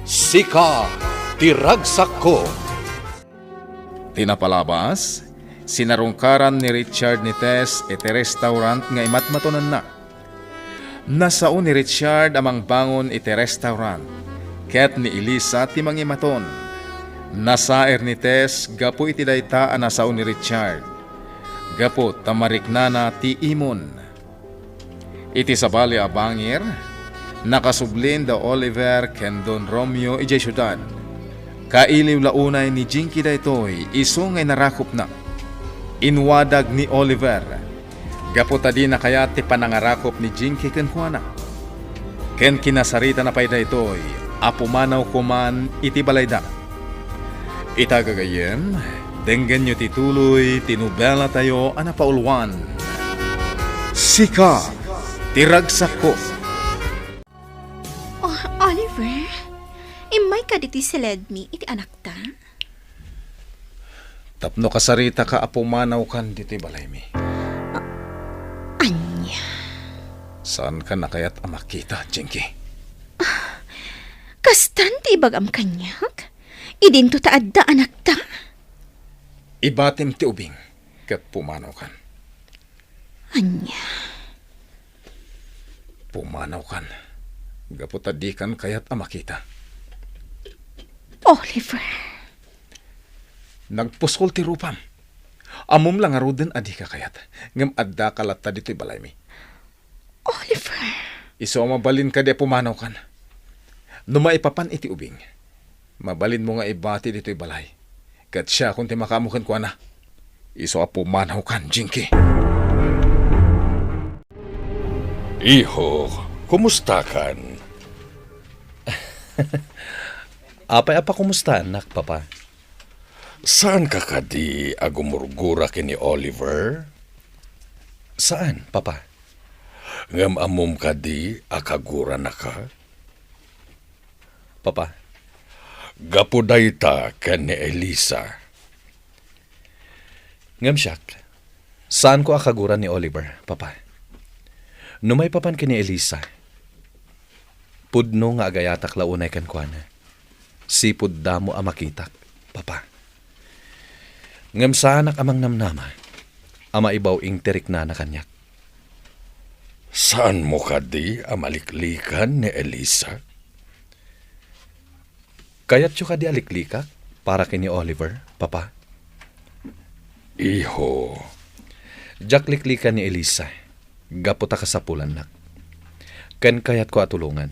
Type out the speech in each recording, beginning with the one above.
Sika tiragsak ko. Tinapalabas, sinarungkaran ni Richard ni Tess iti restaurant nga imatmatonan na. Nasao ni Richard amang bangon iti restaurant, ket ni Elisa ti mangimaton. Nasaer ni Tess gapo iti dayta a nasao ni Richard. Gapo tamariknana ti imon. Iti sabali a bangir, nakasublin da Oliver ken Don Romeo iti syudad. Kailiw launay ni Jinky daytoy iso ngay narakop na. Inwadag ni Oliver. Gaputa di na kaya ti panangarakop ni Jinky ken Juana. Ken kinasarita na pay daytoy apumanaw kuman iti balayda. Itagagayem, denggen nyo tituloy tinubela tayo anapaulwan. Sika tiragsak ko. Oh, Oliver, imay ka diti siledmi iti anak ta? Tapno kasarita ka apumanaw kan diti balay mi. Anya, Saan ka na kaya't amakita, Jinky? kastan ti ibagam kanyak? Idinto ta adda anak ta? Ibatim ti ubing, kat pumanaw kan. Anya, Pumanaw kan. Gaputa di kan kaya't amakita. Oliver, Nagpuskol ti rupam. Amom lang aruden adi ka kayat. Ngam adda kalata dito'y balay mi. Oliver, Iso mabalin ka di pumanaw kan. Numaipapan iti ubing. Mabalin mo nga ibati dito'y balay. Kat siya kung ti makamukan ko na. Iso pumanaw kan, Jinky. Iho, kumusta kan? Apay apa kumusta anak, papa? Saan ka kadi agumurgura kini Oliver? Saan, papa? Ngam amom kadi akagura na ka? Papa, Gapuday ta ken ni Elisa. ngam siyak. Saan ko akaguran ni Oliver, papa? Numay papan kini Elisa. Pudno nga agayatak launay kan kuana. Sipud damo amakitak, papa. Ngam saanak amang namnama. Ama ibaw ing terik na kanyak. Saan mo kadi amaliklikan ni Elisa? Kayat siyo ka di aliklikak para kini Oliver, papa. Iho, Jak liklikan ni Elisa. Gaputa ka sa pulan nak. Ken kayat ko atulungan.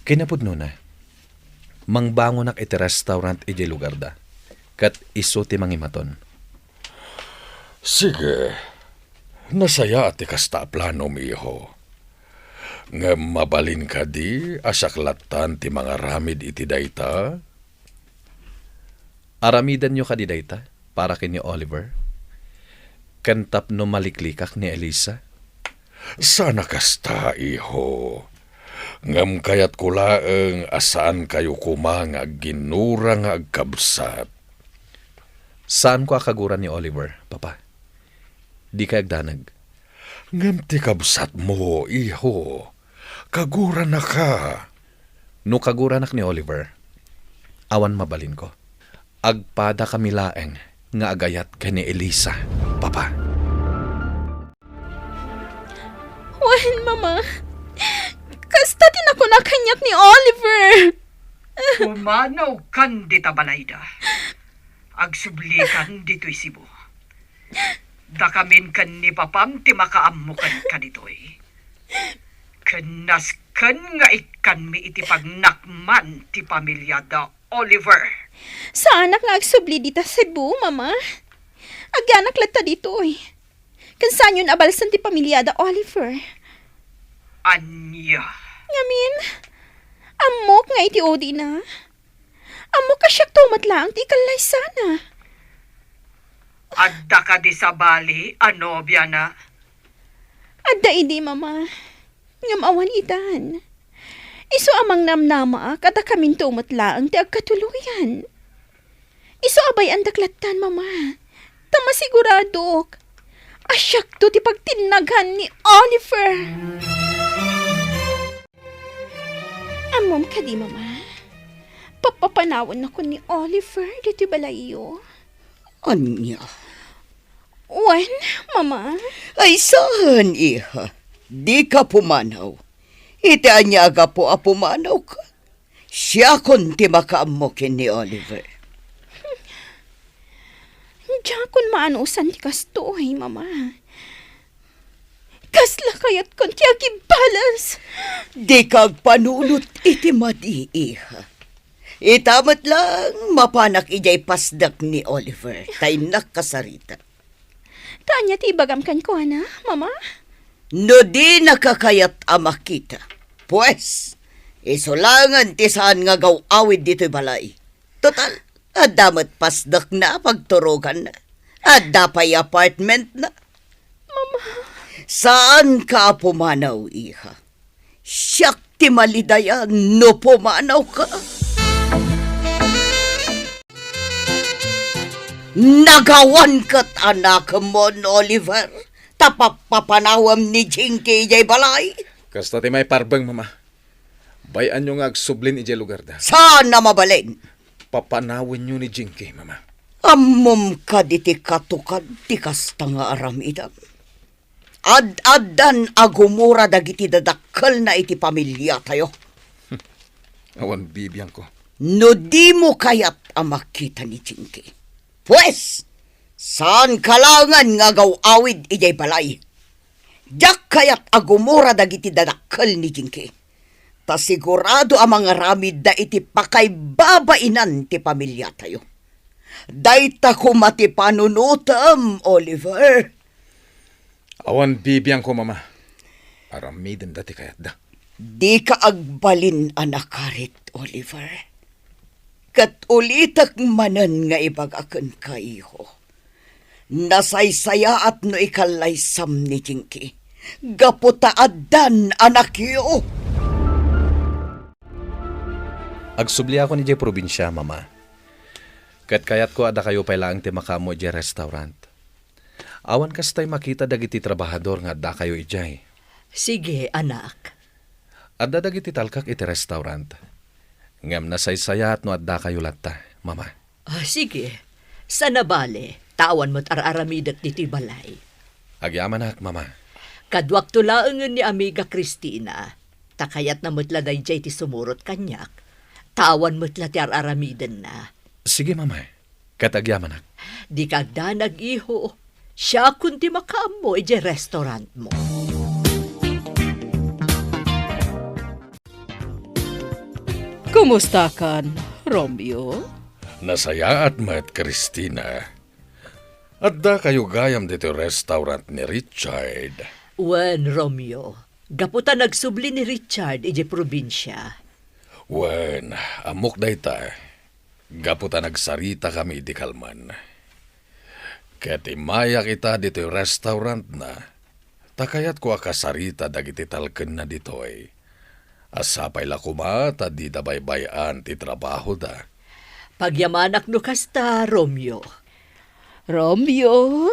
Kinapudno na. Mangbango nak iti restaurant iti lugar da. Kat iso ti mangimaton. sige. Nasaya ati kasta plano mi iho. Nga mabalin ka di asaklatan ti mga ramid iti dayta? Aramidan nyo kadidayta para kini Oliver. Kantap no maliklikak ni Elisa. Sana kasta, iho. Ngam kayat kulaeng asaan kayo kumang ginurang agkabsat. Saan ko akaguran ni Oliver, papa? Di ka agdanag. Ngam ti kabsat mo, iho. Kagura na ka. No kaguranak ni Oliver, awan mabalin ko. Agpada kami laeng nga agayat ka ni Elisa, papa. wan mama. Kasta tinakunakanyak ni Oliver. Pumanaw kan dita balayda. Agsublikan dito'y Cebu. Dakamin kan ni papam ti makaamukan ka dito'y. Kenas kan nga ikan mi iti pagnakman ti pamilya da Oliver. Sa anak nga agsubli dita Cebu, mama. Agyanak lata dito eh. Kansan yun abalsan ti pamilyada Oliver. Anya. Ngamin, amok nga iti odi na. Amok ka siyak tumatlaang ti kalay sana. Adda ka di sa bali, anobya na. Adda idi, mama. Ngamawan itan. Iso amang namnama kata kaming tumatlaang ti agkatuluyan. Iso abay ang daklatan, mama. Tama siguradok. Asyak to ti pagtinaghan ni Oliver. Ammom ka di, Mama. Papapanawon ako ni Oliver dito balayo. Anya? Wen, Mama. Ay saan, iha? Di ka pumanaw. Iti anya aga po a pumanaw ka. Siya kunti makaamokin ni Oliver. Diyan kun maanusan ti kastoy, Mama. Kasla kayat kun ti agibalas. Di kag panunot iti madi, iha. Itamat lang mapanak ijay pasdak ni Oliver. Tay nakasarita. Tanya ti bagam kan ko, ana, Mama. No di nakakayat amak kita. Pues, isulangan ti saan nga gawawid dito'y balay. Total, adamat pasdak na pagturugan na. Adapay apartment na. Mama. Saan ka pumanaw, iha? Siyak ti malidayan no pumanaw ka. Nagawan kat anak mo, Oliver. Tapapapanawam ni Jinky jay balay. Kasta ti may parbeng, Mama. Bayan nyo nga agsublin ijay lugar da. Sana mabalin. Papanawin nyo ni Jinky, Mama. Ammom ka diti katukad ti kasta nga aramidam. Ad-addan agumura dagiti dadakkel na iti pamilya tayo. Awan bibiyang ko. No di mo kayat amakita ni Jinky. Pues, saan kalangan nga gawawid ijay balay? Diyak kayat agumura dagiti dadakkel ni Jinky. Ta sigurado ang mga ramid da iti pakay babainan ti pamilya tayo. Dayta ko mati panunutam, Oliver. Awan bibiyang ko, Mama. Aramidin dati kayat da. Di ka agbalin anakarit, Oliver. Kat ulitak manan nga ibagakan kayo. Nasaysaya at no ikalaysam ni Jinky. Gaputaadan anak iyo. Agsubli ako ni jay probinsya, Mama. Kat kayat ko ada kayo pailaang ti makamo jay restaurant. Awan kastay makita dagiti trabahador nga da kayo ijay. Sige, anak. Adda dagiti talkak iti restaurant. Ngam nasaysayat no adda kayo latta, Mama. Sige. Sa nabale, tawan mo't araramidat diti balay. Agyaman ak, Mama. Kadwak tulaangan ni amiga Christina. Takayat na mo't laday jay ti sumurot kanyak. Tawan mo't la ti araramidan na. Sige, Mama. Kat agyaman ak. Di kagda nag-iho. Siya kundi makaamo ije restaurant mo. Kumusta kan, Romeo? Nasaya at mat, Christina. Adda kayo gayam dito restaurant ni Richard. Wen, Romeo. Gaputa nagsubli ni Richard ije probinsya. Wen, amok dayta. Gaputa nagsarita kami di Kalman. Ket imaya kita dito restaurant na. Takayat ko akasarita dagiti talken na ditoy. Asapay la kumata di dabaybayan ti trabaho da. Pagyamanak no kasta, Romeo. Romeo,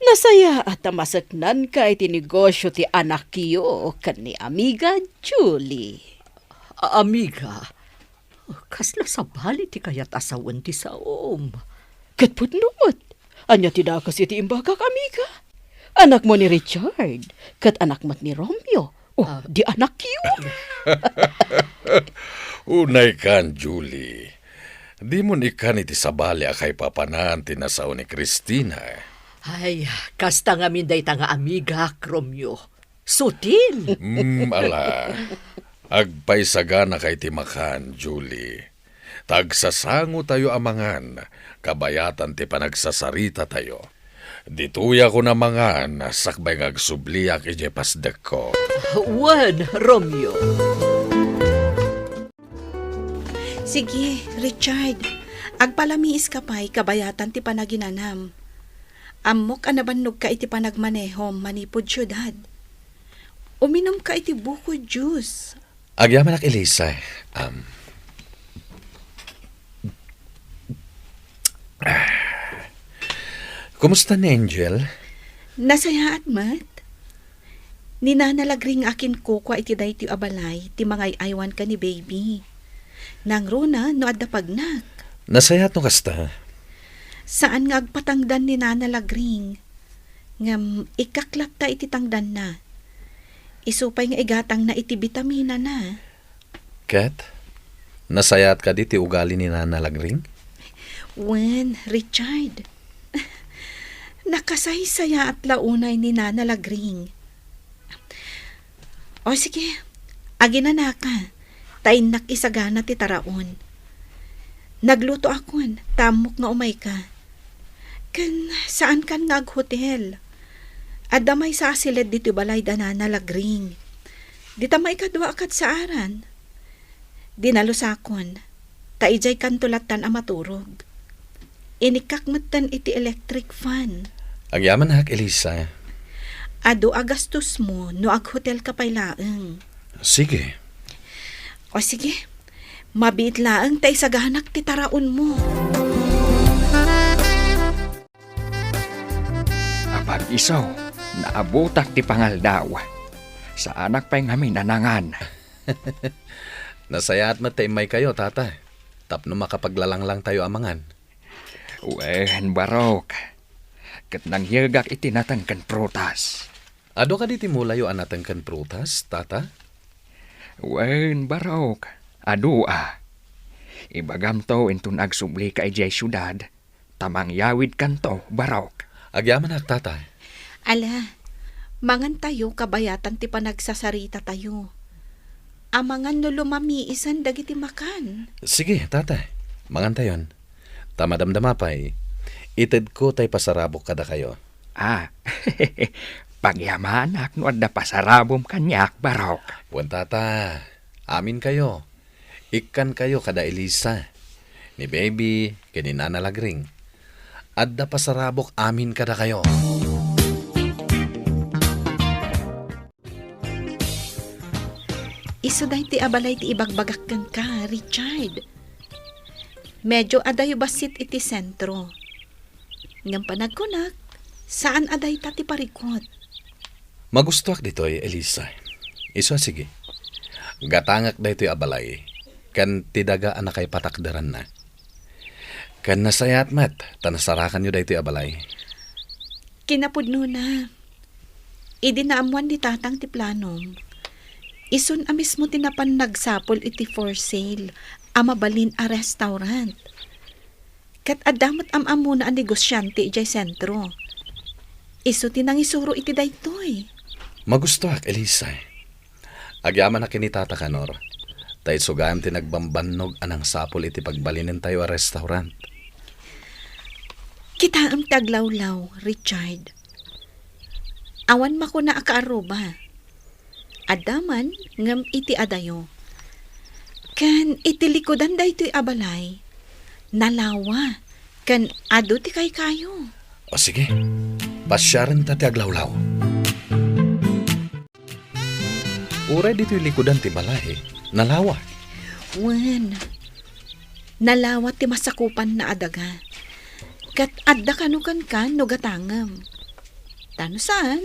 nasaya at masaknan ka iti negosyo ti anak kiyo kan ni amiga Julie. Amiga, kasla sa bali ti kayat asawan ti saom. Katputnumot, anya tidakas iti imbagak amiga. Anak mo ni Richard, kat anak mat ni Romeo. Oh, di anak kiyo. Unay kan, Julie. Di mo ikan iti sabali akay papanan tinasao ni Christina. Ay, kasta nga minday ta nga amiga, Romeo. Sutil. Ala. Agpay sagana kay timakan, Julie. Tagsasango tayo amangan, kabayatan ti panagsasarita tayo. Dituya ko na mangan, sakbay ngagsubliak ije pasdek ko. Wen, Romeo. Sige, Richard. Agpalamiis ka pa'y kabayatan ti panaginanam. Amok anabannog ka iti panagmanehom manipod syudad. Uminom ka iti buko juice. Agyaman ak, Elisa. Kumusta ni Angel? Nasaya at mat. Ninanalagring akin ko kwa iti day ti abalay, ti mga aywan ka ni baby. Nang rona, no adda pagnak. Nasayat no kasta. Saan nga agpatangdan ni nanalagring? Ngam, ikaklap ta iti tangdan na. Isupay nga igatang na iti bitamina na. Kat, nasayat ka di ti ugali ni nanalagring? Wen, Richard. Nakasaysaya at launay ni nanalagring. O sige, agina na ka. Tainak isagana ti taraon. Nagluto akon, tamok nga umay ka. Kan, saan kan nga hotel? Adamay sa asilid dito balay da nanalagring. Dita may kadwa akat sa aran. Dinalusakon, taijay kantulatan amaturog. Inikakmatan iti electric fan. Agyaman hak, Elisa. Ado agastos mo no ag hotel ka pay laeng. Sige. O sige, mabiit laeng tay saganak ti taraon mo. Apag isaw, naabutak ti pangaldaw. Sa anak pa'y ngamin nanangan. Nasayat matay kayo, tata. Tapno makapaglalang lang tayo amangan. Wen, barok. Kat nang hirgak itinatangkan prutas. Ado ka di timulayo anatangkan prutas, tata? Wen, barok. Ado Ibagam to intun agsubli ka ijay syudad. Tamang yawid kanto, barok. Agyaman hak, tata. Ala, mangan tayo kabayatan ti panagsasarita tayo. Amangan no lumamiisan dagiti makan. Sige, tata. Mangan tayon. Tamadamdama pa'y. Ited ko tay pasarabok kada kayo. Pagyamanak no adda pasarabom kanyak, barok. Buwan, tata. Amin kayo. Ikan kayo kada Elisa. Ni baby, kini nanalagring. Adda pasarabok amin kada kayo. Iso day ti abalay ti ibagbagakkan ka, Richard. Medyo aday basit iti sentro. Ngam panagkunak, saan aday tati parikot? Magustuak ditoy, Elisa. Iso sige. Gatangak da ito'y abalay. Kan tidaga anak ay patakdaran na. Kan nasayat mat, tanasarakan nyo da ito'y abalay. Kinapudno na. Idinaamuan ni tatang ti planom. Isun amis mo tinapan nagsapol iti for sale, amabalin a restaurant. Kat adamot amamo na ang negosyante ijay sentro. Isu tinang isuro iti daytoy. Magustuak, Elisa. Agyaman na kinitata kanor. Tayo sugayam tinagbambannog anang sapol iti pagbalinin tayo a restaurant. Kita ang taglawlaw, Richard. Awan mako na akaaruba. Adaman ngam iti adayo. Kan iti likodan daytoy abalay. Nalawa. Kan ado ti kay kayo. O sige, pasyaran tati aglawlaw. Uray dito'y likodan ti balay. Nalawa. Wen. Nalawa ti masakupan na adaga. Kat adda kanukan ka no gatangam. Tano saan?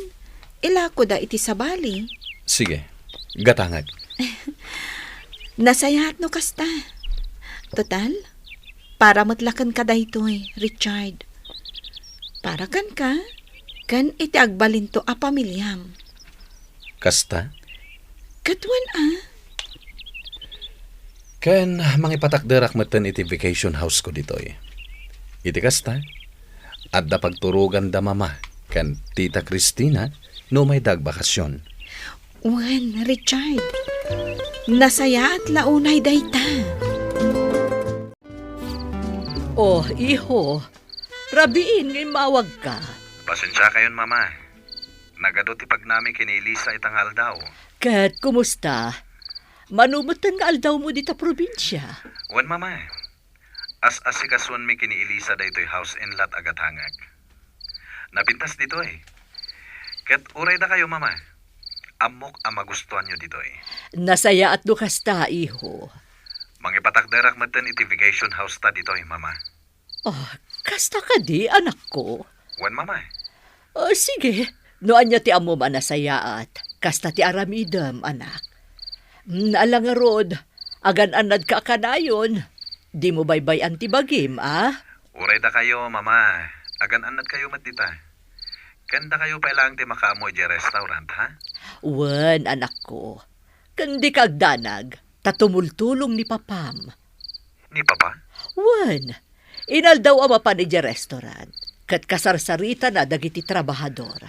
Ilako da iti sabali. Sige, gatangag. Nasayahat no kasta. Total, para matlakan ka daytoy, Richard. Para kan iti agbalinto a pamilyam. Kasta? Katwan Ken mangipatakderak meten iti vacation house ko ditoy. Iti kasta? Adda pagturugan da mama ken tita Christina no may dagbakasyon. Wen, Richard. Nasaya at launay dayta. Oh, iho. Rabiin ngay mawag ka. Pasensya kayon, mama. Nagado ti pagnami kini Elisa itanghal daw. Kat, kumusta? Manumutan nga aldaw mo dita probinsya. Wan, mama. As-asikasuan mi kini Elisa daytoy house and lot agatangag. Napintas dito eh. Kat uray da kayo, mama. Amok ang magustuhan nyo dito eh. Nasaya at dukasta, iho. Mangipatakderak meten iti vacation house ta dito eh, mama. Oh, kasta ka di, anak ko. Wan, mama. Oh, sige, noan niya ti amo manasaya at Kasta ti aramidam, anak. Naalang nga rod, agan-anad ka kanayon. Di mo baybayan ti bagim, ah? Uray da kayo, mama. Agan-anad kayo matita. Kanda kayo pailang ti makaamoy di restaurant, ha? Wen, anak ko. Kandi kagdanag, tatumultulong ni papam. Ni papa? Wen, inal daw ama pa ni di restaurant. Kat kasarsarita na dagiti trabahador.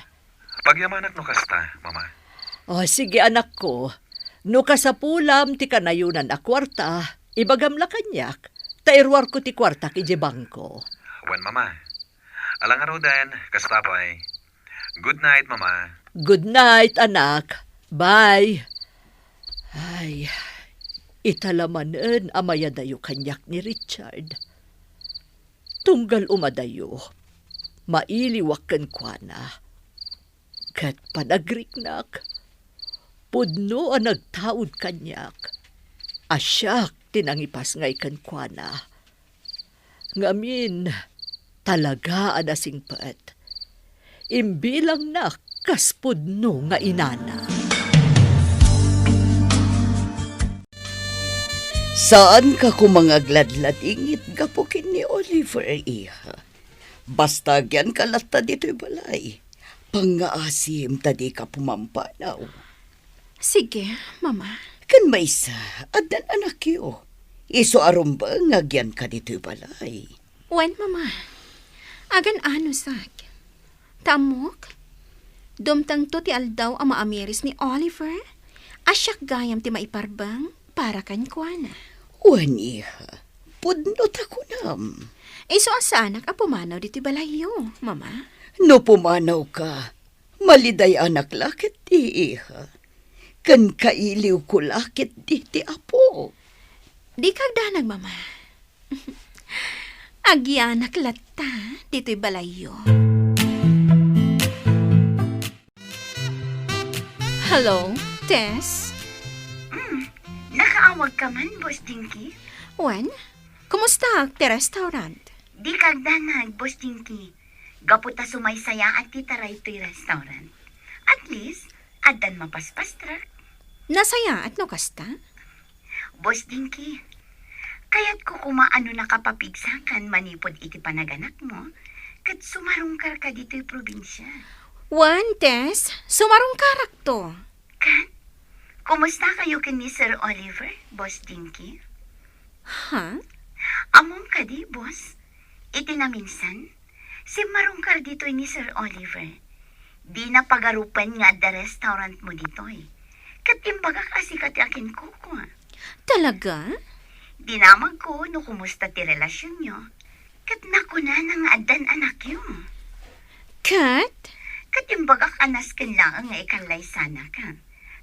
Pagyamanak no kasta, mama. O sige anak ko, no kasapulam ti kanayunan a kwarta, ibagam la kanyak, tairwar ko ti kwarta ki di bangko. Wen, mama. Alang araw din, kasta pa'y. Good night, mama. Good night, anak. Bye. Ay, italamanen amaya dayo kanyak ni Richard. Tunggal umadayo, mailiwak kan kwa. Kat panagriknak, pudno ang nagtaod kanyak. Asyak tinangipas ngay kan kwa. Ngamin, talaga anasing paet. Imbilang na kaspudno nga inana. Saan ka kumangagladladingit gapukin ni Oliver, iha? Basta gyan kalata dito'y balay. Pangaasim tadi ka pumampanaw. Sige, mama. Kan may isa, adan anak yo. Iso arum ba nga gyan ka dito'y balay? Wen, mama. Agan ano sak? Tamok? Dumtang to ti aldaw ang maamiris ni Oliver. Asyak gayam ti maiparbang para kan kuana. Wan, iha. Pudnot ako nam. Iso asa anak a pumanaw diti balayo, mama. No pumanaw ka, maliday anak lakit di iha. Kan kailiw ko lakit di ti apo. Di kagdanag, mama. Agyanak lata dito'y balayo. Hello, Tess? Nakaawag ka man, Boss Dinky? Wen? Kumusta ti restaurant? Di kagdanag, Boss Dinky. Gaputa sumaysaya at titaray to'y restaurant. At least, adan mapaspastrak. Nasaya at no kasta? Boss Dinky, kaya't ko kumaano nakapapigsakan manipod iti panaganak mo, kat sumarungkar ka dito'y probinsya. Wen, Tess? Sumarong karak to. Kat, kumusta kayo ni Sir Oliver, Boss Dinky? Ha? Among ka di, boss. Iti na minsan, si marungkar dito ni Sir Oliver. Di na pagarupan nga da restaurant mo dito eh. Katimbaga kasi kati akin kuko. Talaga? Di namag ko no kumusta ti relasyon nyo. Kat nakuna na nga adan anak yun. Kat? Katimbaga anas kan lang nga ikalay sana ka.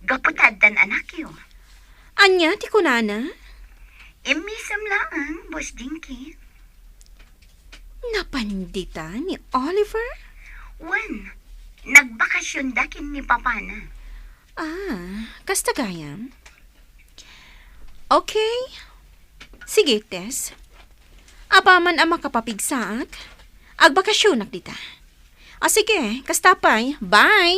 Gapot adan anak yun. Anya ti kunana? Imisam lang, Boss Dinky. Napandita ni Oliver? Wan, nagbakasyon dakin ni Papa na. Kasta gayam. Okay. Sige, Tess. Apaman ang makapapigsaak. Agbakasyonak dita. Sige, kastapay. Bye!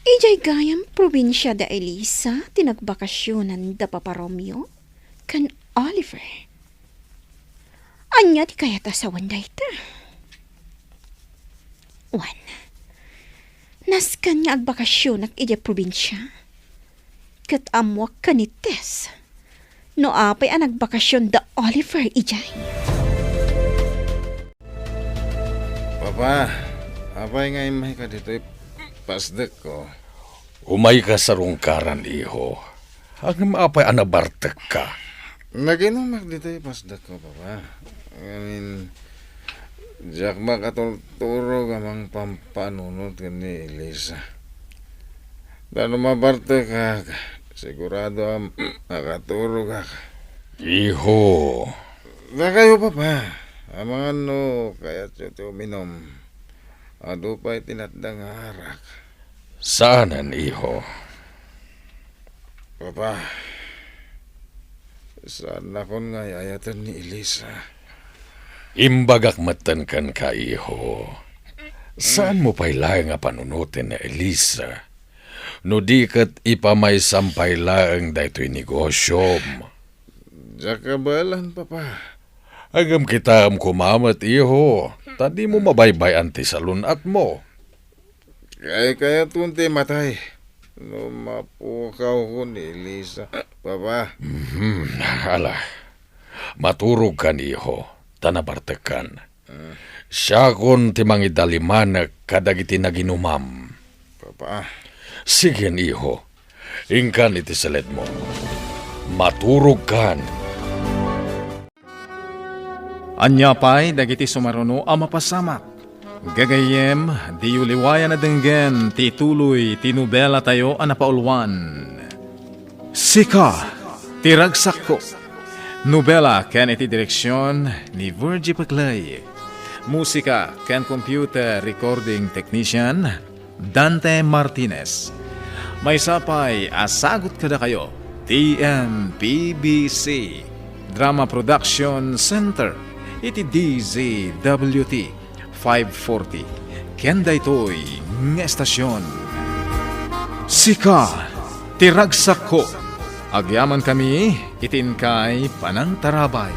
Ijay gayam probinsya da Elisa, tinagbakasyonan da Papa Romeo, kan Oliver. Anya ti kayata sa wanday ta. Wan, naskan nga agbakasyonak ijay probinsya, kat amwak ka ni Tess, no apay ang nagbakasyon da Oliver ijay. Papa, apay nga imay ka dito pasdek ko. Umay ka sa rungkaran, iho. Ang maapay anabartek ka. Naginumak dito pasdek ko, papa. Diyak makatuturo kamang pampanunod ka ni Elisa. Dano mabarte ka, sigurado makaturo ka. Iho. Na kayo, papa. Amang ano, kaya't ito uminom. Ado pa'y tinatdang harak. Saanan, iho? Papa, saan ako nga yayatan ni Elisa? Imbagak matan kan ka, iho. Saan mo pa'y nga panunutin na Elisa? No di kat ipamay sampay laang daytoy negosyo. Jakabalan, papa. Agam kita am kumamat iho. Tadi mo mabaybayan ti sa lunat mo. Kaya tunti matay. Lumapukaw ko ni Elisa. Papa. Ala, maturog kan iho. Tanabartekan. Siya kon timang idaliman kadagiti naginumam. Papa. Sige iho. Ingkan iti seled mo. Maturog kan. Anya pa'y dagiti sumaruno ang mapasamak. Gagayem, di uliwayan na denggen, ti tuloy, tinubela tayo ang napaulwan. Sika, tiragsak ko. Nobela ken iti direksyon ni Virgie Paclay. Musika ken computer recording technician Dante Martinez. May sapay asagot kada kayo TMPBC Drama Production Center iti DZWT 540 ken daytoy nga estasyon. Sika, tiragsak ko. Agyaman kami, itin kay Panang Tarabay.